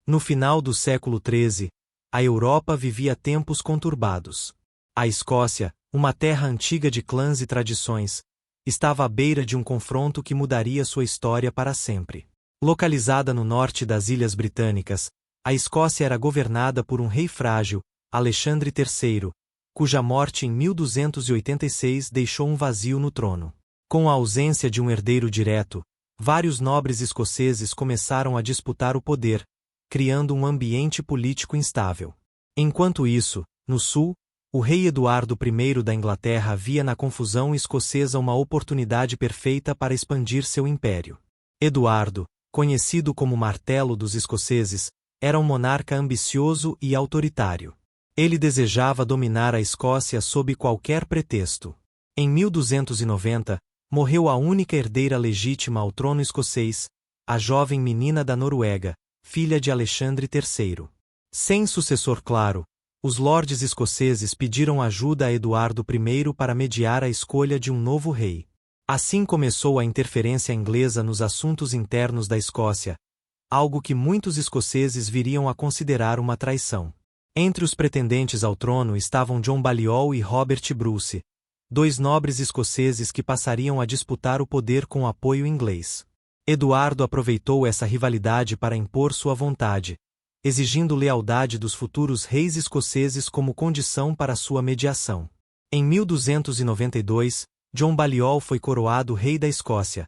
No final do século XIII, a Europa vivia tempos conturbados. A Escócia, uma terra antiga de clãs e tradições, estava à beira de um confronto que mudaria sua história para sempre. Localizada no norte das Ilhas Britânicas, a Escócia era governada por um rei frágil, Alexandre III, cuja morte em 1286 deixou um vazio no trono. Com a ausência de um herdeiro direto, vários nobres escoceses começaram a disputar o poder, criando um ambiente político instável. Enquanto isso, no sul, o rei Eduardo I da Inglaterra via na confusão escocesa uma oportunidade perfeita para expandir seu império. Eduardo, conhecido como Martelo dos Escoceses, era um monarca ambicioso e autoritário. Ele desejava dominar a Escócia sob qualquer pretexto. Em 1290, morreu a única herdeira legítima ao trono escocês, a jovem menina da Noruega, filha de Alexandre III. Sem sucessor claro, os lordes escoceses pediram ajuda a Eduardo I para mediar a escolha de um novo rei. Assim começou a interferência inglesa nos assuntos internos da Escócia, algo que muitos escoceses viriam a considerar uma traição. Entre os pretendentes ao trono estavam John Balliol e Robert Bruce, dois nobres escoceses que passariam a disputar o poder com apoio inglês. Eduardo aproveitou essa rivalidade para impor sua vontade, exigindo lealdade dos futuros reis escoceses como condição para sua mediação. Em 1292, John Balliol foi coroado rei da Escócia,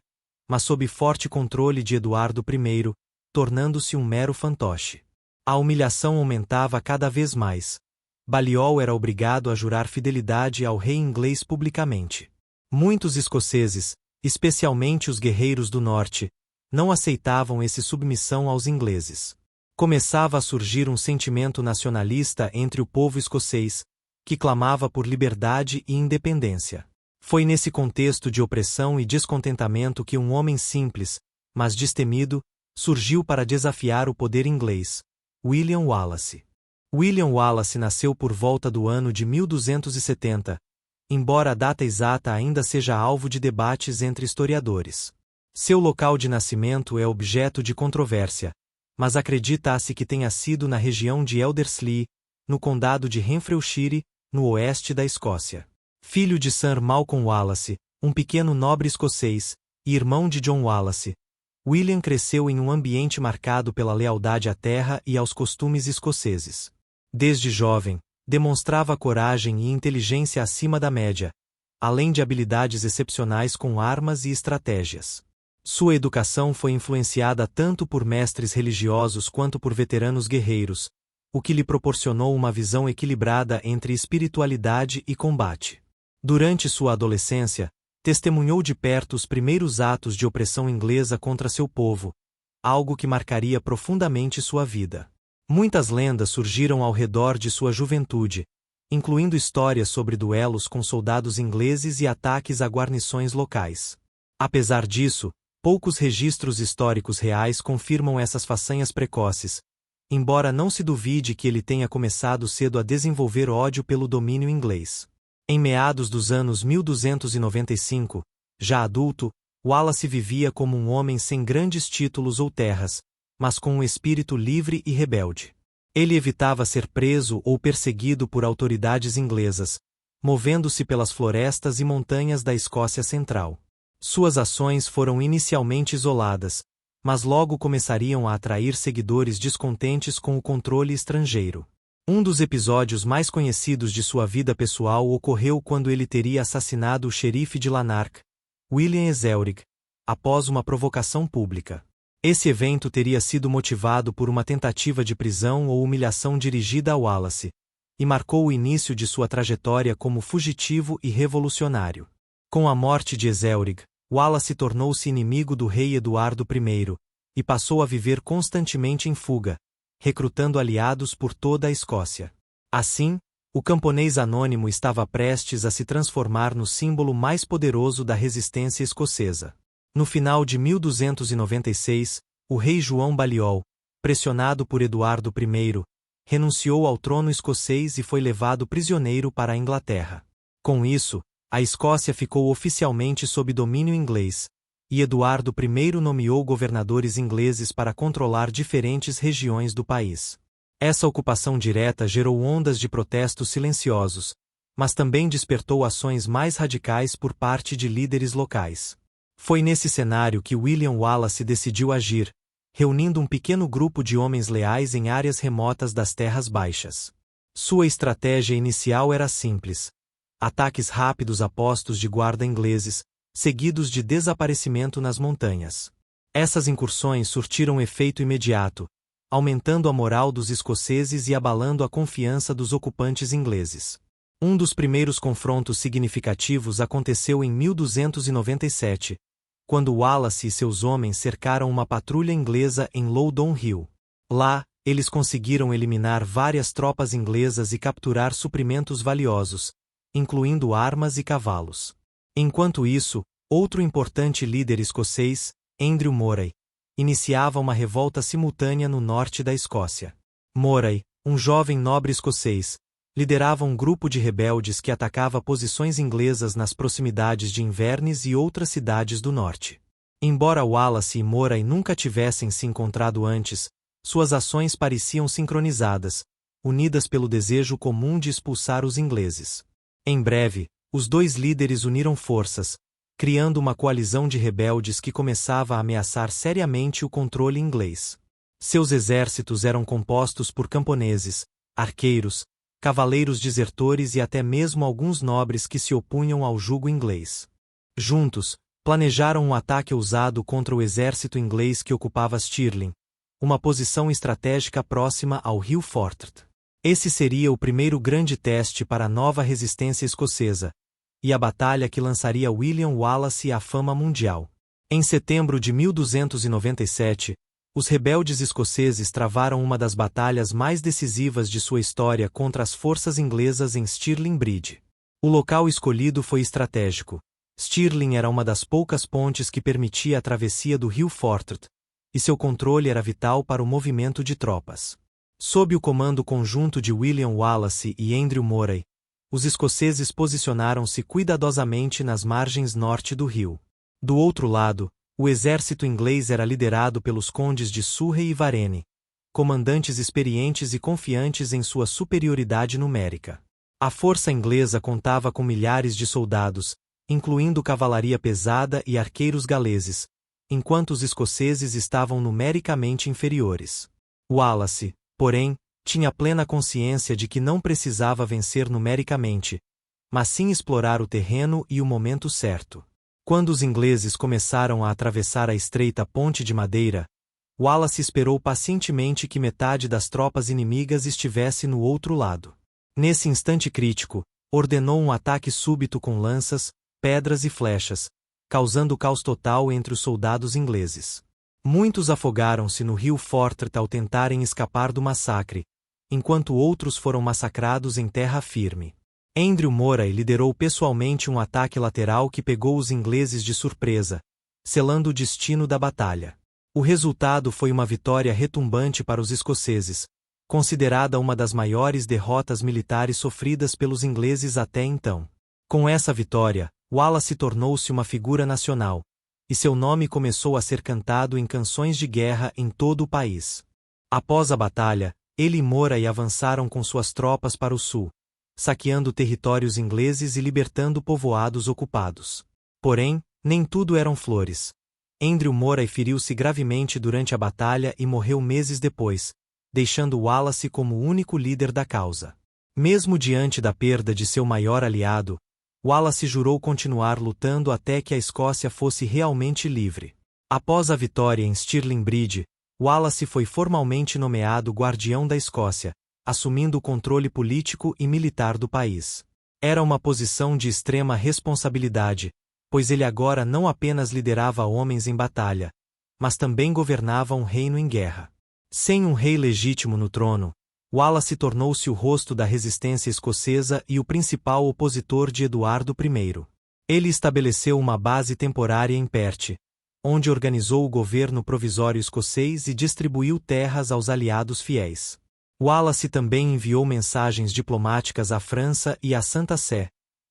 mas sob forte controle de Eduardo I, tornando-se um mero fantoche. A humilhação aumentava cada vez mais. Balliol era obrigado a jurar fidelidade ao rei inglês publicamente. Muitos escoceses, especialmente os guerreiros do norte, não aceitavam essa submissão aos ingleses. Começava a surgir um sentimento nacionalista entre o povo escocês, que clamava por liberdade e independência. Foi nesse contexto de opressão e descontentamento que um homem simples, mas destemido, surgiu para desafiar o poder inglês: William Wallace. William Wallace nasceu por volta do ano de 1270, embora a data exata ainda seja alvo de debates entre historiadores. Seu local de nascimento é objeto de controvérsia, mas acredita-se que tenha sido na região de Elderslie, no condado de Renfrewshire, no oeste da Escócia. Filho de Sir Malcolm Wallace, um pequeno nobre escocês, e irmão de John Wallace, William cresceu em um ambiente marcado pela lealdade à terra e aos costumes escoceses. Desde jovem, demonstrava coragem e inteligência acima da média, além de habilidades excepcionais com armas e estratégias. Sua educação foi influenciada tanto por mestres religiosos quanto por veteranos guerreiros, o que lhe proporcionou uma visão equilibrada entre espiritualidade e combate. Durante sua adolescência, testemunhou de perto os primeiros atos de opressão inglesa contra seu povo, algo que marcaria profundamente sua vida. Muitas lendas surgiram ao redor de sua juventude, incluindo histórias sobre duelos com soldados ingleses e ataques a guarnições locais. Apesar disso, poucos registros históricos reais confirmam essas façanhas precoces, embora não se duvide que ele tenha começado cedo a desenvolver ódio pelo domínio inglês. Em meados dos anos 1295, já adulto, Wallace vivia como um homem sem grandes títulos ou terras, mas com um espírito livre e rebelde. Ele evitava ser preso ou perseguido por autoridades inglesas, movendo-se pelas florestas e montanhas da Escócia Central. Suas ações foram inicialmente isoladas, mas logo começariam a atrair seguidores descontentes com o controle estrangeiro. Um dos episódios mais conhecidos de sua vida pessoal ocorreu quando ele teria assassinado o xerife de Lanark, William Ezelrig, após uma provocação pública. Esse evento teria sido motivado por uma tentativa de prisão ou humilhação dirigida a Wallace, e marcou o início de sua trajetória como fugitivo e revolucionário. Com a morte de Ezelrig, Wallace tornou-se inimigo do rei Eduardo I, e passou a viver constantemente em fuga, recrutando aliados por toda a Escócia. Assim, o camponês anônimo estava prestes a se transformar no símbolo mais poderoso da resistência escocesa. No final de 1296, o rei João Balliol, pressionado por Eduardo I, renunciou ao trono escocês e foi levado prisioneiro para a Inglaterra. Com isso, a Escócia ficou oficialmente sob domínio inglês, e Eduardo I nomeou governadores ingleses para controlar diferentes regiões do país. Essa ocupação direta gerou ondas de protestos silenciosos, mas também despertou ações mais radicais por parte de líderes locais. Foi nesse cenário que William Wallace decidiu agir, reunindo um pequeno grupo de homens leais em áreas remotas das terras baixas. Sua estratégia inicial era simples: ataques rápidos a postos de guarda ingleses, seguidos de desaparecimento nas montanhas. Essas incursões surtiram efeito imediato, aumentando a moral dos escoceses e abalando a confiança dos ocupantes ingleses. Um dos primeiros confrontos significativos aconteceu em 1297, quando Wallace e seus homens cercaram uma patrulha inglesa em Loudon Hill. Lá, eles conseguiram eliminar várias tropas inglesas e capturar suprimentos valiosos, incluindo armas e cavalos. Enquanto isso, outro importante líder escocês, Andrew Moray, iniciava uma revolta simultânea no norte da Escócia. Moray, um jovem nobre escocês, liderava um grupo de rebeldes que atacava posições inglesas nas proximidades de Inverness e outras cidades do norte. Embora Wallace e Moray nunca tivessem se encontrado antes, suas ações pareciam sincronizadas, unidas pelo desejo comum de expulsar os ingleses. Em breve, os dois líderes uniram forças, criando uma coalizão de rebeldes que começava a ameaçar seriamente o controle inglês. Seus exércitos eram compostos por camponeses, arqueiros, cavaleiros desertores e até mesmo alguns nobres que se opunham ao jugo inglês. Juntos, planejaram um ataque ousado contra o exército inglês que ocupava Stirling, uma posição estratégica próxima ao rio Forth. Esse seria o primeiro grande teste para a nova resistência escocesa, e a batalha que lançaria William Wallace à fama mundial. Em setembro de 1297, os rebeldes escoceses travaram uma das batalhas mais decisivas de sua história contra as forças inglesas em Stirling Bridge. O local escolhido foi estratégico. Stirling era uma das poucas pontes que permitia a travessia do rio Forth, e seu controle era vital para o movimento de tropas. Sob o comando conjunto de William Wallace e Andrew Moray, os escoceses posicionaram-se cuidadosamente nas margens norte do rio. Do outro lado, o exército inglês era liderado pelos condes de Surrey e Varenne, comandantes experientes e confiantes em sua superioridade numérica. A força inglesa contava com milhares de soldados, incluindo cavalaria pesada e arqueiros galeses, enquanto os escoceses estavam numericamente inferiores. Wallace, porém, tinha plena consciência de que não precisava vencer numericamente, mas sim explorar o terreno e o momento certo. Quando os ingleses começaram a atravessar a estreita ponte de madeira, Wallace esperou pacientemente que metade das tropas inimigas estivesse no outro lado. Nesse instante crítico, ordenou um ataque súbito com lanças, pedras e flechas, causando caos total entre os soldados ingleses. Muitos afogaram-se no rio Forth ao tentarem escapar do massacre, enquanto outros foram massacrados em terra firme. Andrew Moray liderou pessoalmente um ataque lateral que pegou os ingleses de surpresa, selando o destino da batalha. O resultado foi uma vitória retumbante para os escoceses, considerada uma das maiores derrotas militares sofridas pelos ingleses até então. Com essa vitória, Wallace tornou-se uma figura nacional, e seu nome começou a ser cantado em canções de guerra em todo o país. Após a batalha, ele e Moray avançaram com suas tropas para o sul, saqueando territórios ingleses e libertando povoados ocupados. Porém, nem tudo eram flores. Andrew Moray feriu-se gravemente durante a batalha e morreu meses depois, deixando Wallace como o único líder da causa. Mesmo diante da perda de seu maior aliado, Wallace jurou continuar lutando até que a Escócia fosse realmente livre. Após a vitória em Stirling Bridge, Wallace foi formalmente nomeado Guardião da Escócia, assumindo o controle político e militar do país. Era uma posição de extrema responsabilidade, pois ele agora não apenas liderava homens em batalha, mas também governava um reino em guerra. Sem um rei legítimo no trono, Wallace tornou-se o rosto da resistência escocesa e o principal opositor de Eduardo I. Ele estabeleceu uma base temporária em Perth, onde organizou o governo provisório escocês e distribuiu terras aos aliados fiéis. Wallace também enviou mensagens diplomáticas à França e à Santa Sé,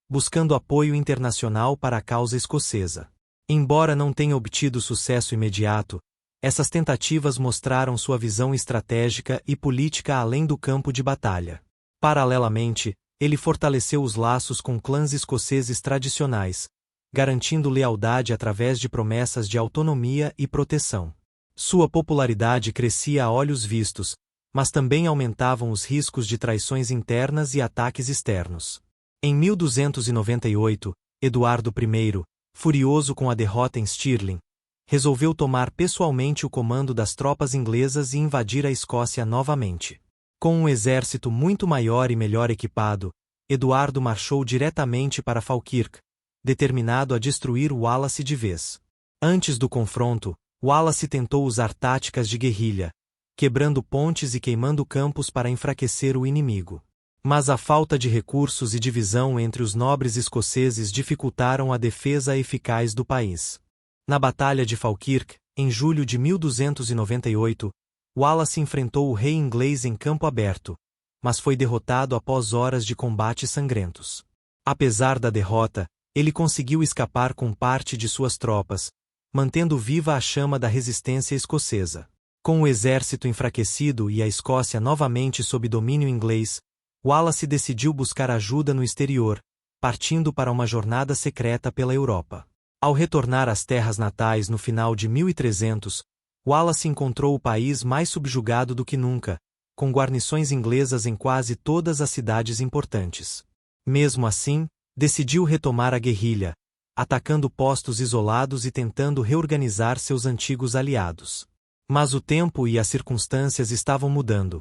buscando apoio internacional para a causa escocesa. Embora não tenha obtido sucesso imediato, essas tentativas mostraram sua visão estratégica e política além do campo de batalha. Paralelamente, ele fortaleceu os laços com clãs escoceses tradicionais, garantindo lealdade através de promessas de autonomia e proteção. Sua popularidade crescia a olhos vistos, mas também aumentavam os riscos de traições internas e ataques externos. Em 1298, Eduardo I, furioso com a derrota em Stirling, resolveu tomar pessoalmente o comando das tropas inglesas e invadir a Escócia novamente. Com um exército muito maior e melhor equipado, Eduardo marchou diretamente para Falkirk, determinado a destruir Wallace de vez. Antes do confronto, Wallace tentou usar táticas de guerrilha, quebrando pontes e queimando campos para enfraquecer o inimigo. Mas a falta de recursos e divisão entre os nobres escoceses dificultaram a defesa eficaz do país. Na Batalha de Falkirk, em julho de 1298, Wallace enfrentou o rei inglês em campo aberto, mas foi derrotado após horas de combates sangrentos. Apesar da derrota, ele conseguiu escapar com parte de suas tropas, mantendo viva a chama da resistência escocesa. Com o exército enfraquecido e a Escócia novamente sob domínio inglês, Wallace decidiu buscar ajuda no exterior, partindo para uma jornada secreta pela Europa. Ao retornar às terras natais no final de 1300, Wallace encontrou o país mais subjugado do que nunca, com guarnições inglesas em quase todas as cidades importantes. Mesmo assim, decidiu retomar a guerrilha, atacando postos isolados e tentando reorganizar seus antigos aliados. Mas o tempo e as circunstâncias estavam mudando.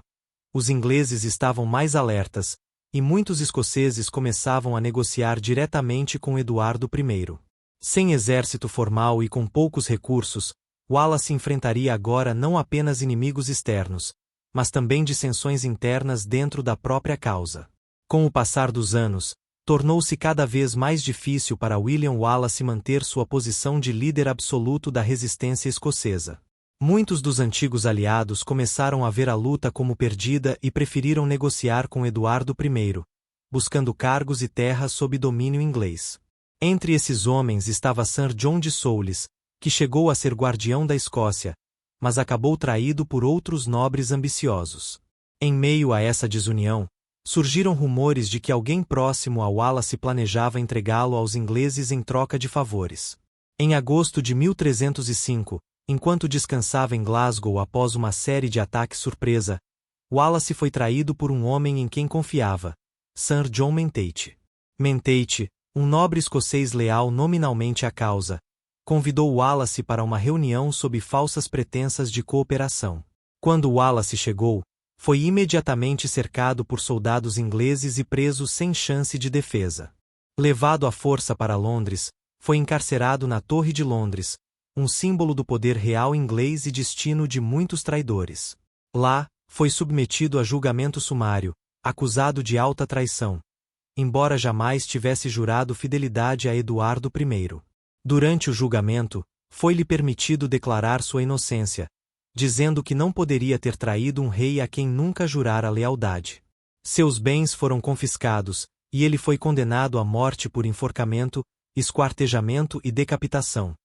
Os ingleses estavam mais alertas, e muitos escoceses começavam a negociar diretamente com Eduardo I. Sem exército formal e com poucos recursos, Wallace enfrentaria agora não apenas inimigos externos, mas também dissensões internas dentro da própria causa. Com o passar dos anos, tornou-se cada vez mais difícil para William Wallace manter sua posição de líder absoluto da resistência escocesa. Muitos dos antigos aliados começaram a ver a luta como perdida e preferiram negociar com Eduardo I, buscando cargos e terras sob domínio inglês. Entre esses homens estava Sir John de Soulis, que chegou a ser guardião da Escócia, mas acabou traído por outros nobres ambiciosos. Em meio a essa desunião, surgiram rumores de que alguém próximo a Wallace planejava entregá-lo aos ingleses em troca de favores. Em agosto de 1305, enquanto descansava em Glasgow após uma série de ataques surpresa, Wallace foi traído por um homem em quem confiava, Sir John Menteith. Menteith, um nobre escocês leal nominalmente à causa, convidou Wallace para uma reunião sob falsas pretensas de cooperação. Quando Wallace chegou, foi imediatamente cercado por soldados ingleses e preso sem chance de defesa. Levado à força para Londres, foi encarcerado na Torre de Londres, um símbolo do poder real inglês e destino de muitos traidores. Lá, foi submetido a julgamento sumário, acusado de alta traição, embora jamais tivesse jurado fidelidade a Eduardo I. Durante o julgamento, foi-lhe permitido declarar sua inocência, dizendo que não poderia ter traído um rei a quem nunca jurara lealdade. Seus bens foram confiscados, e ele foi condenado à morte por enforcamento, esquartejamento e decapitação,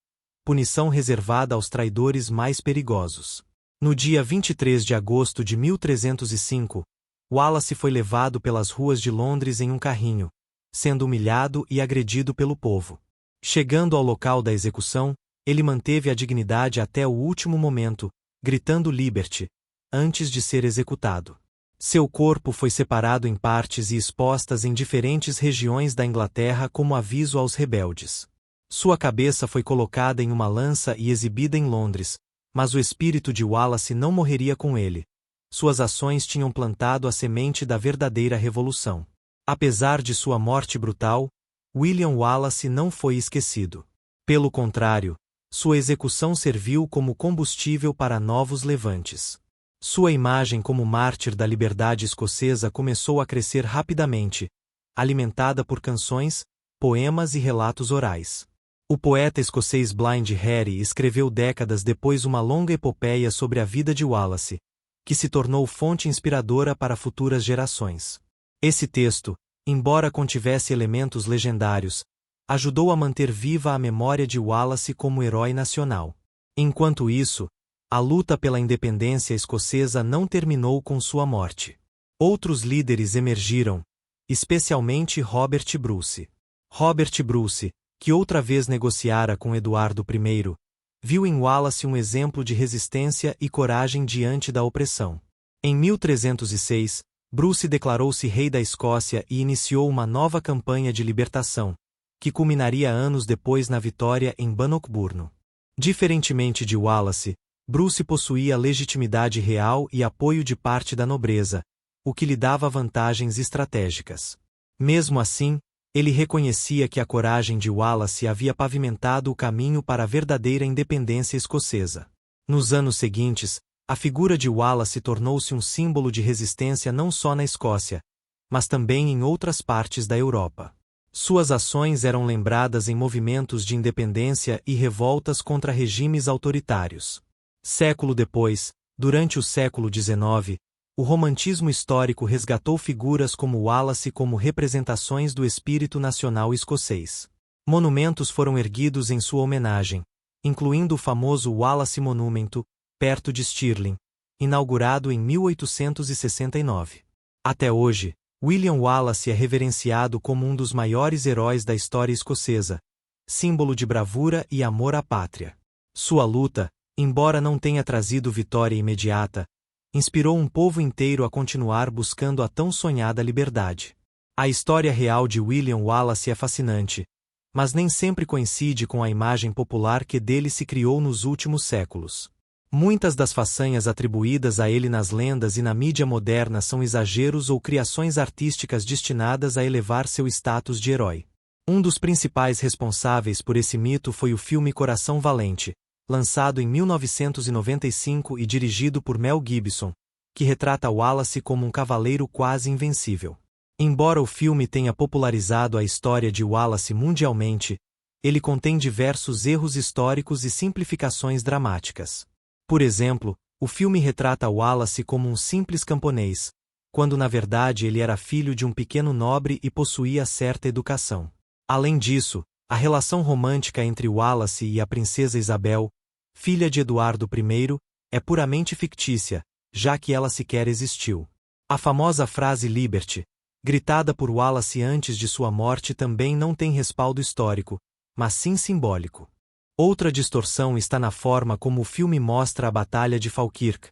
punição reservada aos traidores mais perigosos. No dia 23 de agosto de 1305, Wallace foi levado pelas ruas de Londres em um carrinho, sendo humilhado e agredido pelo povo. Chegando ao local da execução, ele manteve a dignidade até o último momento, gritando Liberty, antes de ser executado. Seu corpo foi separado em partes e expostas em diferentes regiões da Inglaterra como aviso aos rebeldes. Sua cabeça foi colocada em uma lança e exibida em Londres, mas o espírito de Wallace não morreria com ele. Suas ações tinham plantado a semente da verdadeira revolução. Apesar de sua morte brutal, William Wallace não foi esquecido. Pelo contrário, sua execução serviu como combustível para novos levantes. Sua imagem como mártir da liberdade escocesa começou a crescer rapidamente, alimentada por canções, poemas e relatos orais. O poeta escocês Blind Harry escreveu décadas depois uma longa epopeia sobre a vida de Wallace, que se tornou fonte inspiradora para futuras gerações. Esse texto, embora contivesse elementos legendários, ajudou a manter viva a memória de Wallace como herói nacional. Enquanto isso, a luta pela independência escocesa não terminou com sua morte. Outros líderes emergiram, especialmente Robert Bruce. Robert Bruce, que outra vez negociara com Eduardo I, viu em Wallace um exemplo de resistência e coragem diante da opressão. Em 1306, Bruce declarou-se rei da Escócia e iniciou uma nova campanha de libertação, que culminaria anos depois na vitória em Bannockburn. Diferentemente de Wallace, Bruce possuía legitimidade real e apoio de parte da nobreza, o que lhe dava vantagens estratégicas. Mesmo assim, ele reconhecia que a coragem de Wallace havia pavimentado o caminho para a verdadeira independência escocesa. Nos anos seguintes, a figura de Wallace tornou-se um símbolo de resistência não só na Escócia, mas também em outras partes da Europa. Suas ações eram lembradas em movimentos de independência e revoltas contra regimes autoritários. Século depois, durante o século XIX, o romantismo histórico resgatou figuras como Wallace como representações do espírito nacional escocês. Monumentos foram erguidos em sua homenagem, incluindo o famoso Wallace Monumento, perto de Stirling, inaugurado em 1869. Até hoje, William Wallace é reverenciado como um dos maiores heróis da história escocesa, símbolo de bravura e amor à pátria. Sua luta, embora não tenha trazido vitória imediata, inspirou um povo inteiro a continuar buscando a tão sonhada liberdade. A história real de William Wallace é fascinante, mas nem sempre coincide com a imagem popular que dele se criou nos últimos séculos. Muitas das façanhas atribuídas a ele nas lendas e na mídia moderna são exageros ou criações artísticas destinadas a elevar seu status de herói. Um dos principais responsáveis por esse mito foi o filme Coração Valente, lançado em 1995 e dirigido por Mel Gibson, que retrata Wallace como um cavaleiro quase invencível. Embora o filme tenha popularizado a história de Wallace mundialmente, ele contém diversos erros históricos e simplificações dramáticas. Por exemplo, o filme retrata Wallace como um simples camponês, quando na verdade ele era filho de um pequeno nobre e possuía certa educação. Além disso, a relação romântica entre Wallace e a princesa Isabel, filha de Eduardo I, é puramente fictícia, já que ela sequer existiu. A famosa frase Liberty, gritada por Wallace antes de sua morte, também não tem respaldo histórico, mas sim simbólico. Outra distorção está na forma como o filme mostra a Batalha de Falkirk,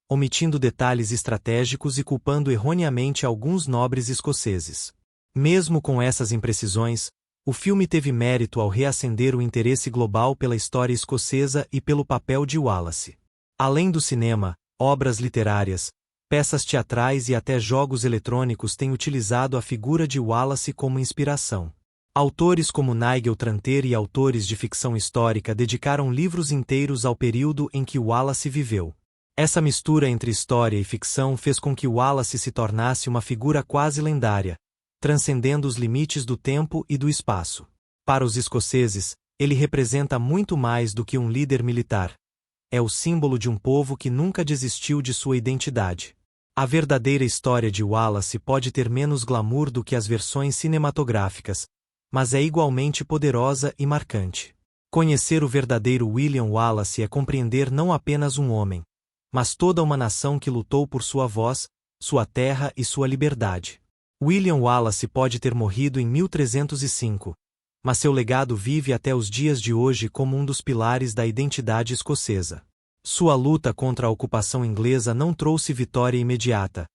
omitindo detalhes estratégicos e culpando erroneamente alguns nobres escoceses. Mesmo com essas imprecisões, o filme teve mérito ao reacender o interesse global pela história escocesa e pelo papel de Wallace. Além do cinema, obras literárias, peças teatrais e até jogos eletrônicos têm utilizado a figura de Wallace como inspiração. Autores como Nigel Tranter e autores de ficção histórica dedicaram livros inteiros ao período em que Wallace viveu. Essa mistura entre história e ficção fez com que Wallace se tornasse uma figura quase lendária, transcendendo os limites do tempo e do espaço. Para os escoceses, ele representa muito mais do que um líder militar. É o símbolo de um povo que nunca desistiu de sua identidade. A verdadeira história de Wallace pode ter menos glamour do que as versões cinematográficas, mas é igualmente poderosa e marcante. Conhecer o verdadeiro William Wallace é compreender não apenas um homem, mas toda uma nação que lutou por sua voz, sua terra e sua liberdade. William Wallace pode ter morrido em 1305, mas seu legado vive até os dias de hoje como um dos pilares da identidade escocesa. Sua luta contra a ocupação inglesa não trouxe vitória imediata,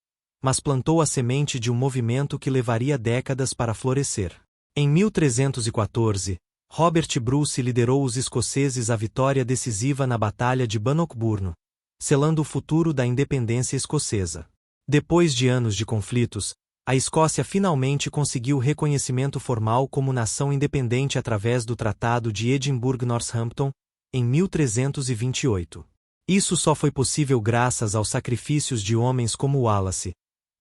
mas plantou a semente de um movimento que levaria décadas para florescer. Em 1314, Robert Bruce liderou os escoceses à vitória decisiva na Batalha de Bannockburn, selando o futuro da independência escocesa. Depois de anos de conflitos, a Escócia finalmente conseguiu reconhecimento formal como nação independente através do Tratado de Edimburgo-Northampton, em 1328. Isso só foi possível graças aos sacrifícios de homens como Wallace,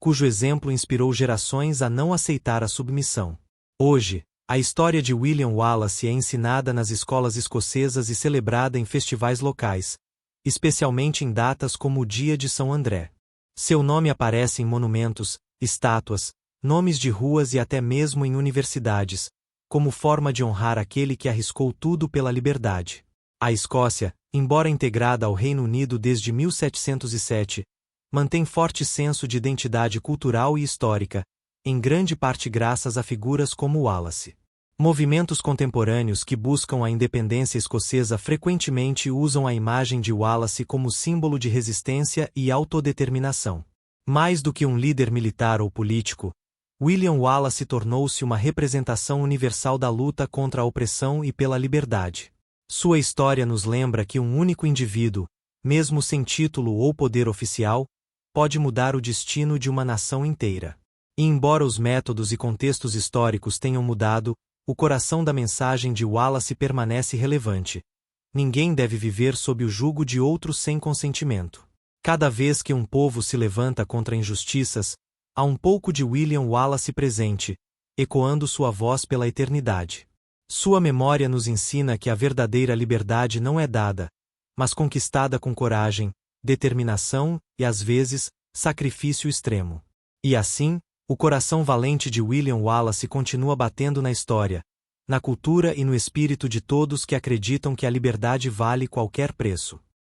cujo exemplo inspirou gerações a não aceitar a submissão. Hoje, a história de William Wallace é ensinada nas escolas escocesas e celebrada em festivais locais, especialmente em datas como o Dia de São André. Seu nome aparece em monumentos, estátuas, nomes de ruas e até mesmo em universidades, como forma de honrar aquele que arriscou tudo pela liberdade. A Escócia, embora integrada ao Reino Unido desde 1707, mantém forte senso de identidade cultural e histórica, em grande parte graças a figuras como Wallace. Movimentos contemporâneos que buscam a independência escocesa frequentemente usam a imagem de Wallace como símbolo de resistência e autodeterminação. Mais do que um líder militar ou político, William Wallace tornou-se uma representação universal da luta contra a opressão e pela liberdade. Sua história nos lembra que um único indivíduo, mesmo sem título ou poder oficial, pode mudar o destino de uma nação inteira. E embora os métodos e contextos históricos tenham mudado, o coração da mensagem de Wallace permanece relevante. Ninguém deve viver sob o jugo de outros sem consentimento. Cada vez que um povo se levanta contra injustiças, há um pouco de William Wallace presente, ecoando sua voz pela eternidade. Sua memória nos ensina que a verdadeira liberdade não é dada, mas conquistada com coragem, determinação e, às vezes, sacrifício extremo. E assim, o coração valente de William Wallace continua batendo na história, na cultura e no espírito de todos que acreditam que a liberdade vale qualquer preço.